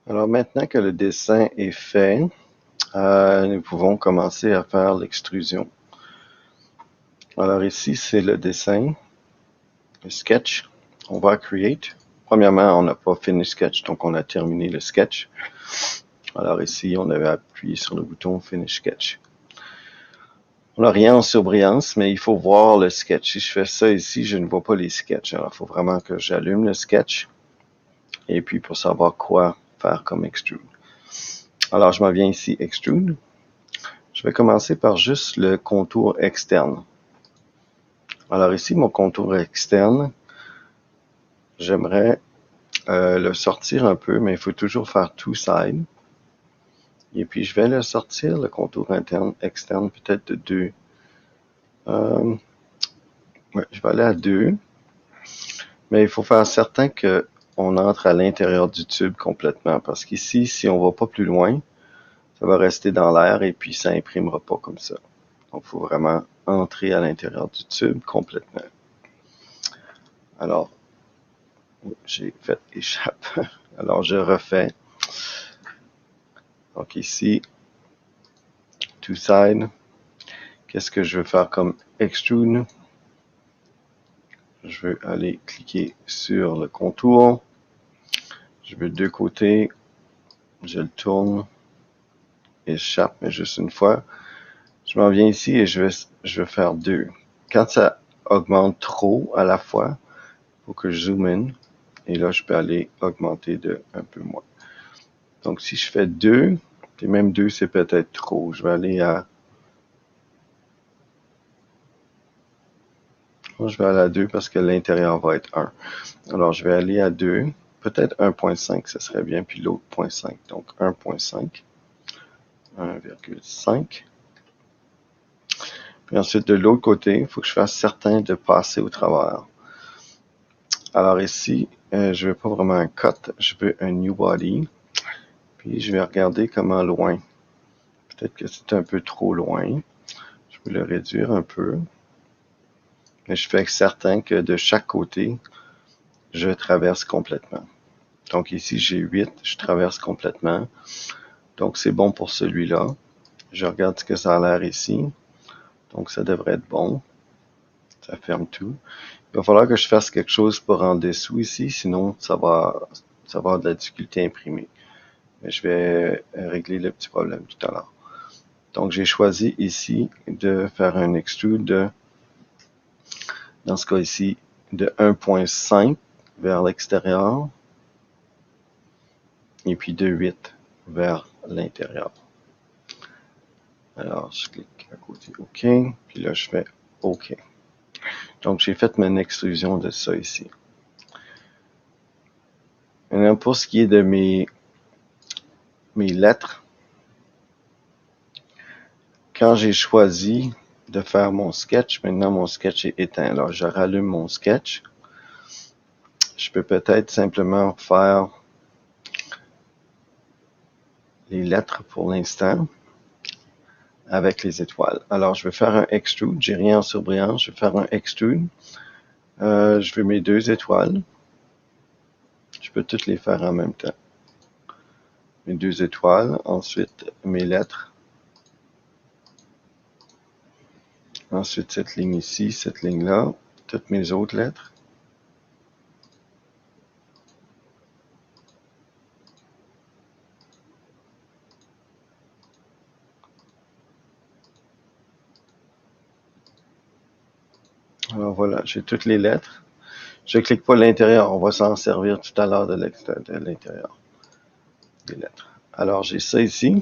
Alors maintenant que le dessin est fait, nous pouvons commencer à faire l'extrusion. Alors ici, c'est le dessin, le sketch. On va create. Premièrement, on n'a pas fini sketch, donc on a terminé le sketch. Alors ici, on avait appuyé sur le bouton Finish Sketch. On n'a rien en surbrillance, mais il faut voir le sketch. Si je fais ça ici, je ne vois pas les sketchs. Alors, il faut vraiment que j'allume le sketch. Et puis, pour savoir quoi faire comme extrude. Alors, je m'en viens ici, extrude. Je vais commencer par juste le contour externe. Alors ici, mon contour externe, j'aimerais le sortir un peu, mais il faut toujours faire two side. Et puis, je vais le sortir, le contour externe, peut-être de 2. Ouais, je vais aller à 2. Mais il faut faire certain qu'on entre à l'intérieur du tube complètement. Parce qu'ici, si on va pas plus loin, ça va rester dans l'air et puis ça imprimera pas comme ça. Donc, il faut vraiment entrer à l'intérieur du tube complètement. Alors, j'ai fait échappe. Alors, je refais. Donc ici, two side. Qu'est-ce que je veux faire comme extrude? Je veux aller cliquer sur le contour. Je veux deux côtés. Je le tourne. Échappe, mais juste une fois. Je m'en viens ici et je vais faire 2. Quand ça augmente trop à la fois, il faut que je zoome in. Et là, je peux aller augmenter de un peu moins. Donc, si je fais 2, et même 2, c'est peut-être trop. Je vais aller à... Je vais aller à 2 parce que l'intérieur va être 1. Alors, je vais aller à 2. Peut-être 1.5, ça serait bien. Puis l'autre 0.5. Donc, 1.5. 1,5. Puis ensuite, de l'autre côté, il faut que je fasse certain de passer au travers. Alors ici, je veux pas vraiment un cut, je veux un new body. Puis je vais regarder comment loin. Peut-être que c'est un peu trop loin. Je peux le réduire un peu. Mais je fais certain que de chaque côté, je traverse complètement. Donc ici, j'ai 8, je traverse complètement. Donc c'est bon pour celui-là. Je regarde ce que ça a l'air ici. Donc ça devrait être bon. Ça ferme tout. Il va falloir que je fasse quelque chose pour en dessous ici, sinon ça va avoir de la difficulté à imprimer. Mais je vais régler le petit problème tout à l'heure. Donc j'ai choisi ici de faire un extrude dans ce cas ici, de 1.5 vers l'extérieur et puis de 8 vers l'intérieur. Alors, je clique à côté OK, puis là, je fais OK. Donc, j'ai fait mon extrusion de ça ici. Maintenant, pour ce qui est de mes lettres, quand j'ai choisi de faire mon sketch, maintenant mon sketch est éteint. Alors, je rallume mon sketch. Je peux peut-être simplement faire les lettres pour l'instant avec les étoiles. Alors, je vais faire un extrude. J'ai rien en surbrillance. Je vais faire un extrude. Je veux mes 2 étoiles. Je peux toutes les faire en même temps. Mes 2 étoiles. Ensuite, mes lettres. Ensuite, cette ligne ici, cette ligne-là. Toutes mes autres lettres. Alors voilà, j'ai toutes les lettres. Je ne clique pas à l'intérieur. On va s'en servir tout à l'heure de l'intérieur des lettres. Alors, j'ai ça ici.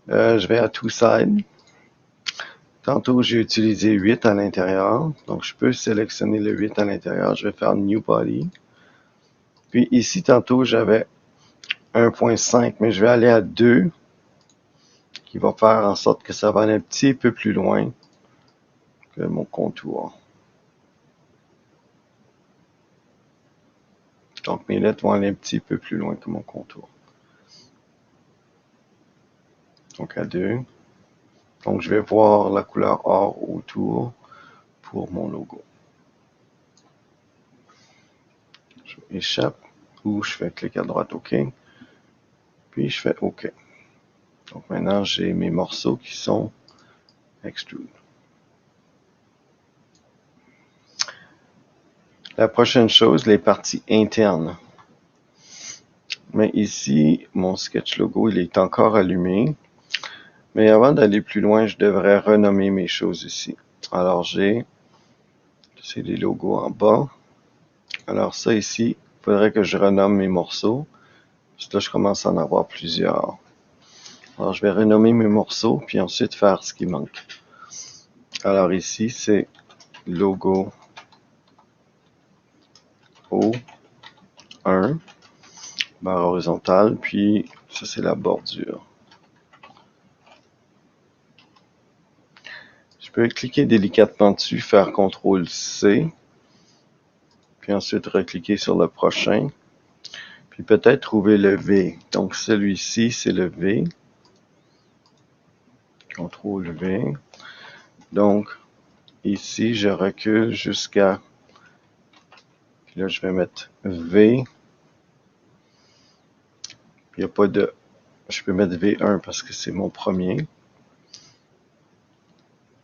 Je vais à Two Side. Tantôt, j'ai utilisé 8 à l'intérieur. Donc, je peux sélectionner le 8 à l'intérieur. Je vais faire New Body. Puis ici, tantôt, j'avais 1.5, mais je vais aller à 2, qui va faire en sorte que ça va aller un petit peu plus loin que mon contour. Donc, mes lettres vont aller un petit peu plus loin que mon contour. Donc, à 2. Donc, je vais voir la couleur or autour pour mon logo. Je échappe. ou je fais clic à droite OK, puis je fais OK. Donc maintenant j'ai mes morceaux qui sont extrude. La prochaine chose, les parties internes. Mais ici, mon sketch logo, il est encore allumé. Mais avant d'aller plus loin, je devrais renommer mes choses ici. Alors c'est les logos en bas. Alors ça ici, il faudrait que je renomme mes morceaux. Parce que là, je commence à en avoir plusieurs. Alors je vais renommer mes morceaux, puis ensuite faire ce qui manque. Alors ici, c'est logo O1, barre horizontale, puis ça c'est la bordure. Je peux cliquer délicatement dessus, faire CTRL-C, puis ensuite recliquer sur le prochain, puis peut-être trouver le V. Donc celui-ci, c'est le V. CTRL-V. Donc ici, je recule jusqu'à... Puis là, je vais mettre V. Il n'y a pas de... Je peux mettre V1 parce que c'est mon premier.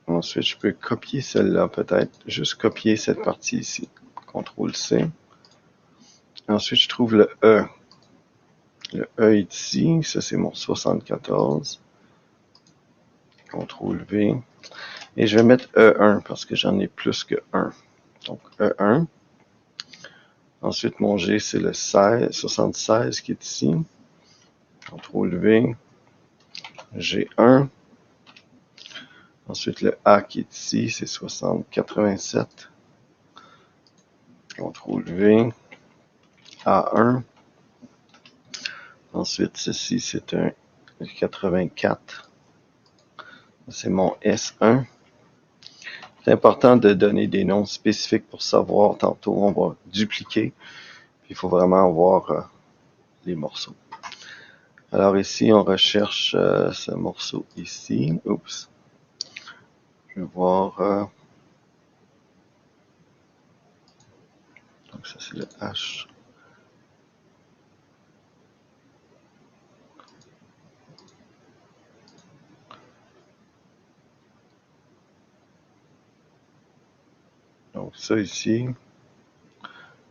Ensuite, je peux copier celle-là peut-être. Juste copier cette partie ici. CTRL-C. Ensuite, je trouve le E. Le E est ici. Ça, c'est mon 74. CTRL-V. Et je vais mettre E1 parce que j'en ai plus que 1. Donc, E1. Ensuite, mon G, c'est le 76 qui est ici. CTRL-V. G1. Ensuite, le A qui est ici, c'est 87. CTRL-V. A1. Ensuite, ceci, c'est un 84. C'est mon S1. C'est important de donner des noms spécifiques pour savoir. Tantôt, on va dupliquer. Il faut vraiment avoir les morceaux. Alors ici, on recherche ce morceau ici. Oups. Je vais voir... donc ça, c'est le H. Donc ça ici,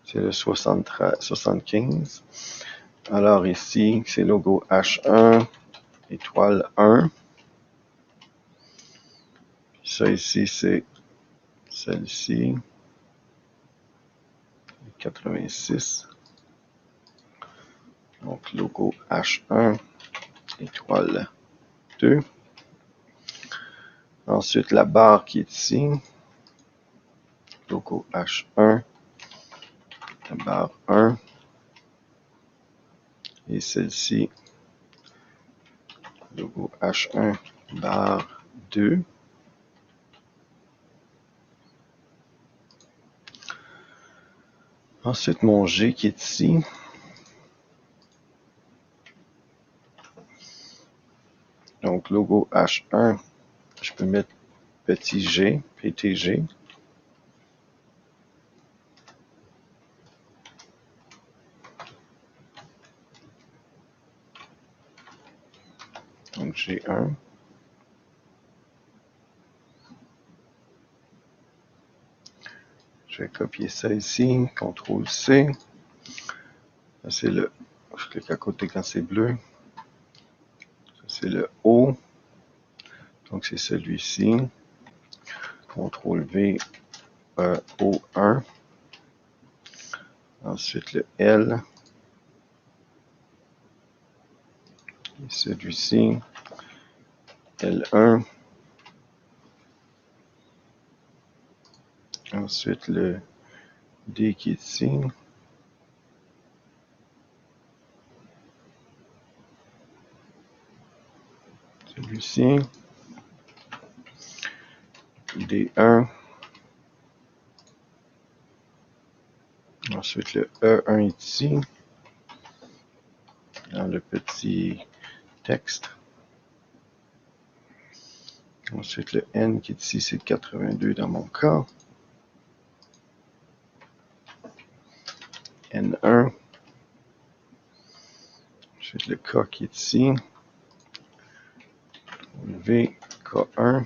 c'est le 75. Alors ici, c'est logo H1, étoile 1. Puis ça ici, c'est celle-ci, 86. Donc logo H1, étoile 2. Ensuite, la barre qui est ici, logo H1, la barre 1. Et celle-ci, logo H1, barre 2. Ensuite, mon G qui est ici. Donc, logo H1, je peux mettre petit g, PTG. Donc, G1. Je vais copier ça ici, CTRL-C. C'est le... Je clique à côté quand c'est bleu. C'est le O. Donc, c'est celui-ci. CTRL-V, O1. Ensuite, le L. Et celui-ci. L1. Ensuite, le D qui est ici. Celui-ci. D1. Ensuite, le E1 est ici. Dans le petit texte. Ensuite, le N qui est ici, c'est 82 dans mon cas. N1. Ensuite, le K qui est ici. V, K1.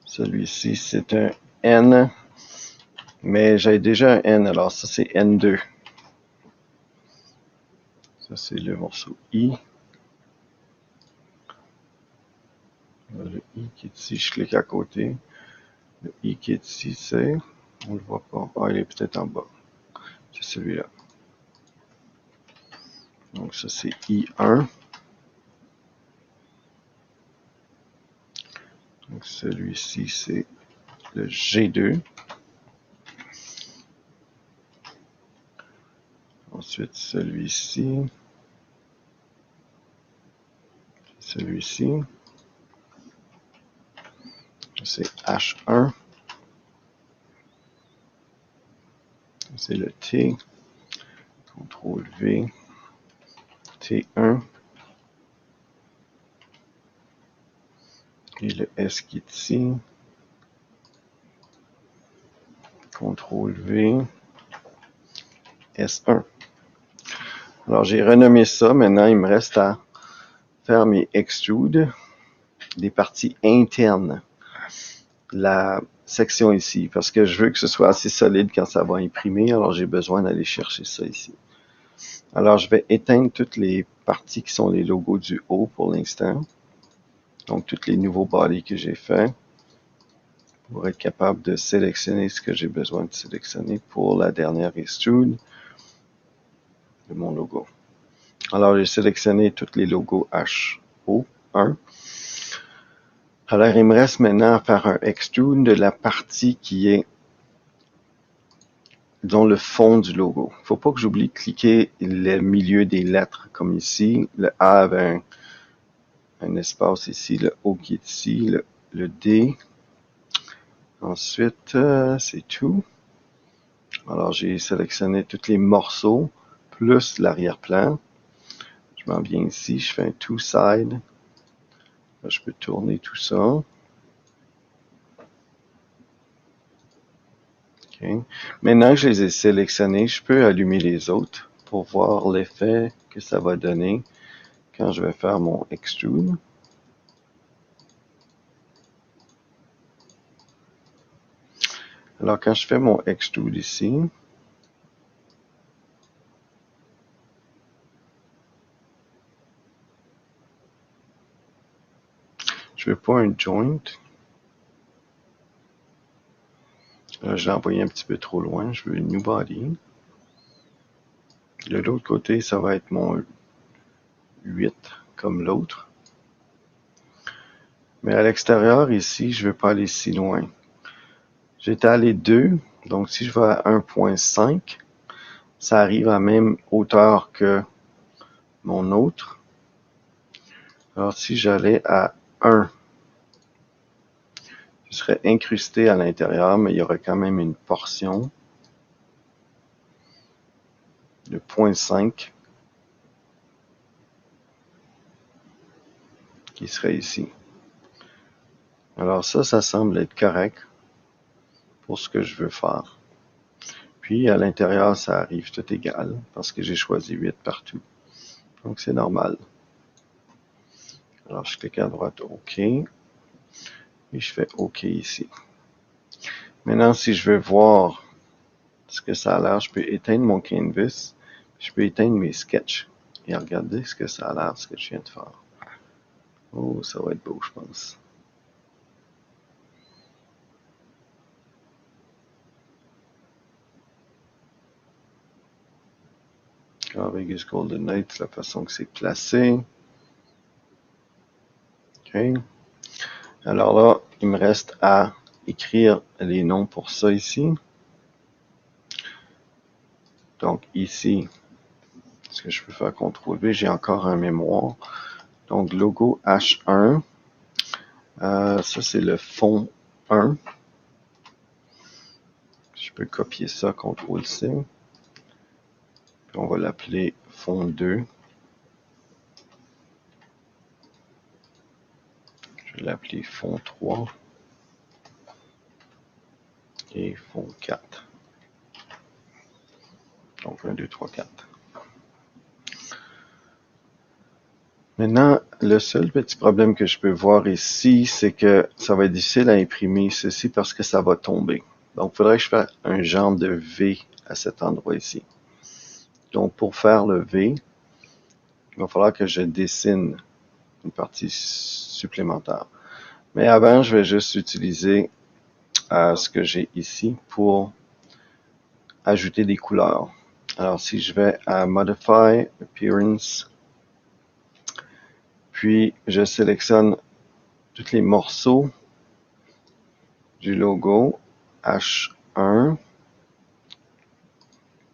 Celui-ci, c'est un N. Mais j'ai déjà un N, alors ça, c'est N2. Ça, c'est le morceau I. Le I qui est ici, je clique à côté. Le I qui est ici, c'est... On le voit pas. Ah, il est peut-être en bas. C'est celui-là. Donc ça, c'est I1. Donc celui-ci, c'est le G2. Ensuite, celui-ci. Celui-ci. C'est H1. C'est le T. CTRL V. T1. Et le S qui est ici. CTRL V. S1. Alors, j'ai renommé ça. Maintenant, il me reste à faire mes extrudes des parties internes. La section ici, parce que je veux que ce soit assez solide quand ça va imprimer, alors j'ai besoin d'aller chercher ça ici. Alors, je vais éteindre toutes les parties qui sont les logos du haut pour l'instant. Donc, tous les nouveaux bodies que j'ai faits pour être capable de sélectionner ce que j'ai besoin de sélectionner pour la dernière extrude de mon logo. Alors, j'ai sélectionné tous les logos HO1. Alors, il me reste maintenant à faire un extrude de la partie qui est dans le fond du logo. Il ne faut pas que j'oublie de cliquer le milieu des lettres, comme ici. Le A avait un espace ici, le O qui est ici, le D. Ensuite, c'est tout. Alors, j'ai sélectionné tous les morceaux, plus l'arrière-plan. Je m'en viens ici, je fais un two-side. Je peux tourner tout ça. Okay. Maintenant que je les ai sélectionnés, je peux allumer les autres pour voir l'effet que ça va donner quand je vais faire mon extrude. Alors, quand je fais mon extrude ici, je veux pas un joint. Là, je l'ai envoyé un petit peu trop loin. Je veux une new body. De l'autre côté, ça va être mon 8 comme l'autre. Mais à l'extérieur, ici, je ne veux pas aller si loin. J'étais allé 2, donc si je vais à 1.5, ça arrive à la même hauteur que mon autre. Alors si j'allais à 1, je serais incrusté à l'intérieur, mais il y aurait quand même une portion de 0.5 qui serait ici. Alors ça semble être correct pour ce que je veux faire. Puis à l'intérieur, ça arrive tout égal parce que j'ai choisi 8 partout. Donc c'est normal. Alors je clique à droite OK. Et je fais OK ici. Maintenant, si je veux voir ce que ça a l'air, je peux éteindre mon canvas. Je peux éteindre mes sketchs. Et regarder ce que ça a l'air, ce que je viens de faire. Oh, ça va être beau, je pense. Vegas Golden Knights, la façon que c'est placé. OK. Alors là, il me reste à écrire les noms pour ça ici. Donc ici, ce que je peux faire CTRL V, j'ai encore un mémoire. Donc logo H1. Ça, c'est le fond 1. Je peux copier ça, CTRL-C. Puis on va l'appeler fond 2. Je vais l'appeler fond 3. Et fond 4. Donc 1, 2, 3, 4. Maintenant, le seul petit problème que je peux voir ici, c'est que ça va être difficile à imprimer ceci parce que ça va tomber. Donc, il faudrait que je fasse un genre de V à cet endroit ici. Donc, pour faire le V, il va falloir que je dessine une partie supplémentaire. Mais avant, je vais juste utiliser ce que j'ai ici pour ajouter des couleurs. Alors, si je vais à Modify, Appearance, puis je sélectionne tous les morceaux du logo H1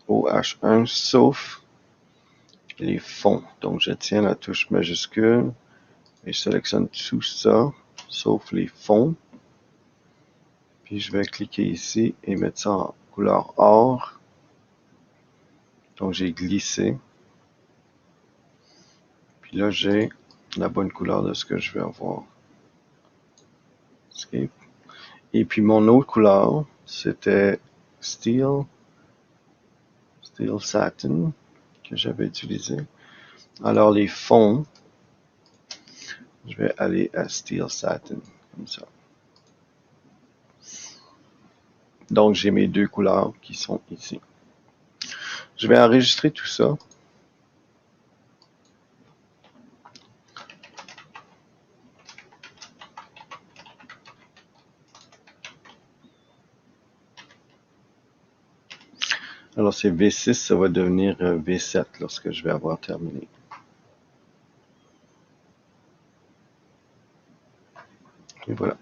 au H1 sauf les fonds. Donc je tiens la touche majuscule et je sélectionne tout ça sauf les fonds. Puis je vais cliquer ici et mettre ça en couleur or. Donc j'ai glissé. Puis là j'ai la bonne couleur de ce que je vais avoir. Escape. Et puis mon autre couleur, c'était Steel Satin que j'avais utilisé. Alors les fonds, je vais aller à Steel Satin, comme ça. Donc j'ai mes deux couleurs qui sont ici. Je vais enregistrer tout ça. Alors c'est V6, ça va devenir V7 lorsque je vais avoir terminé. Et voilà.